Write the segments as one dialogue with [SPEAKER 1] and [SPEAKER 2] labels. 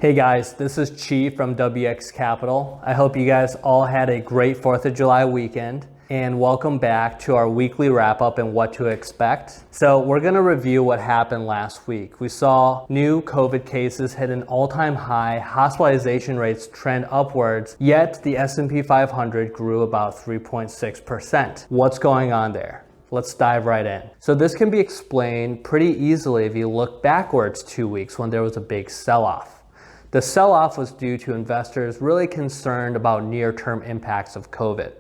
[SPEAKER 1] Hey guys, this is Chi from WX Capital. I hope you guys all had a great 4th of July weekend, and welcome back to our weekly wrap up and what to expect. So we're gonna review what happened last week. We saw new COVID cases hit an all-time high, hospitalization rates trend upwards, yet the S&P 500 grew about 3.6%. What's going on there? Let's dive right in. So this can be explained pretty easily if you look backwards 2 weeks when there was a big sell-off. The sell-off was due to investors really concerned about near-term impacts of COVID.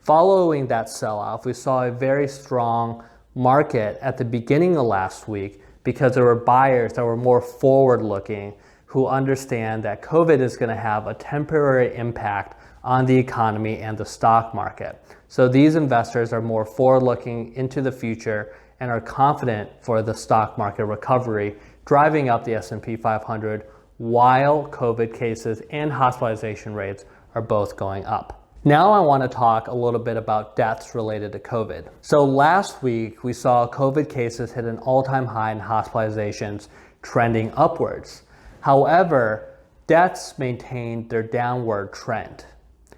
[SPEAKER 1] Following that sell-off, we saw a very strong market at the beginning of last week because there were buyers that were more forward-looking who understand that COVID is going to have a temporary impact on the economy and the stock market. So these investors are more forward-looking into the future and are confident for the stock market recovery, driving up the S&P 500 while COVID cases and hospitalization rates are both going up. Now I want to talk a little bit about deaths related to COVID. So last week we saw COVID cases hit an all-time high and hospitalizations trending upwards. However, deaths maintained their downward trend.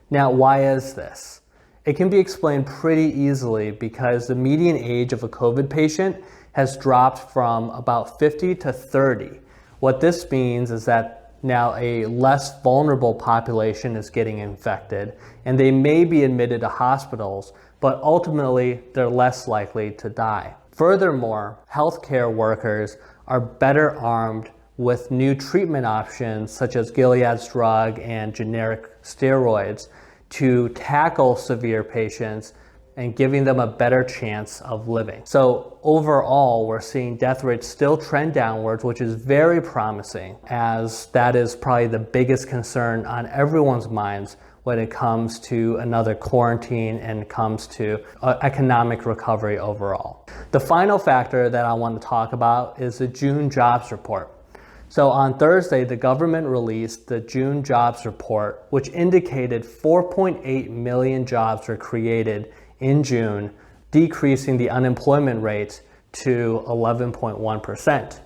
[SPEAKER 1] Now, why is this? It can be explained pretty easily because the median age of a COVID patient has dropped from about 50 to 30. What this means is that now a less vulnerable population is getting infected and they may be admitted to hospitals, but ultimately they're less likely to die. Furthermore, healthcare workers are better armed with new treatment options such as Gilead's drug and generic steroids to tackle severe patients and giving them a better chance of living. So overall, we're seeing death rates still trend downwards, which is very promising, as that is probably the biggest concern on everyone's minds when it comes to another quarantine and comes to economic recovery overall. The final factor that I want to talk about is the June jobs report. So on Thursday, the government released the June jobs report, which indicated 4.8 million jobs were created in June, decreasing the unemployment rate to 11.1%.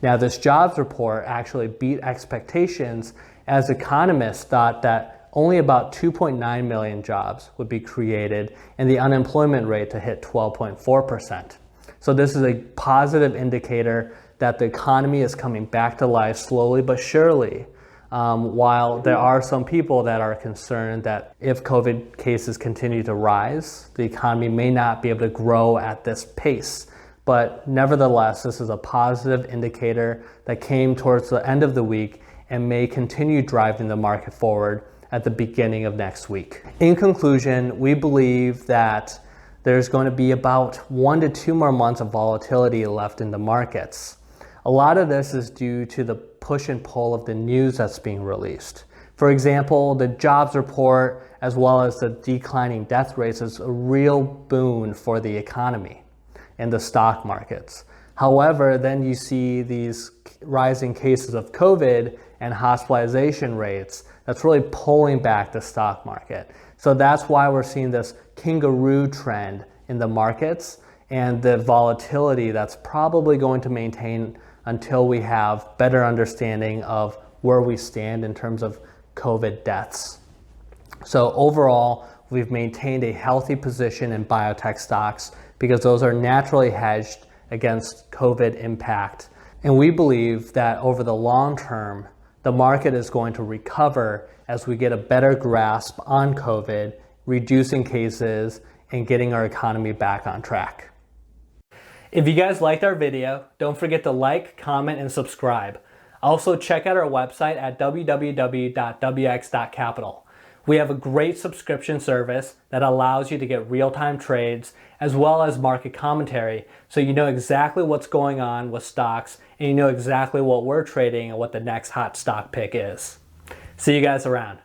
[SPEAKER 1] Now, this jobs report actually beat expectations as economists thought that only about 2.9 million jobs would be created and the unemployment rate to hit 12.4%. So this is a positive indicator that the economy is coming back to life slowly but surely. While there are some people that are concerned that if COVID cases continue to rise, the economy may not be able to grow at this pace. But nevertheless, this is a positive indicator that came towards the end of the week and may continue driving the market forward at the beginning of next week. In conclusion, we believe that there's going to be about 1 to 2 more months of volatility left in the markets. A lot of this is due to the push and pull of the news that's being released. For example, the jobs report as well as the declining death rates is a real boon for the economy and the stock markets. However, then you see these rising cases of COVID and hospitalization rates that's really pulling back the stock market. So that's why we're seeing this kangaroo trend in the markets and the volatility that's probably going to maintain until we have better understanding of where we stand in terms of COVID deaths. So overall, we've maintained a healthy position in biotech stocks because those are naturally hedged against COVID impact. And we believe that over the long term, the market is going to recover as we get a better grasp on COVID, reducing cases, and getting our economy back on track. If you guys liked our video, don't forget to like, comment, and subscribe. Also, check out our website at www.wx.capital. We have a great subscription service that allows you to get real-time trades as well as market commentary, so you know exactly what's going on with stocks and you know exactly what we're trading and what the next hot stock pick is. See you guys around.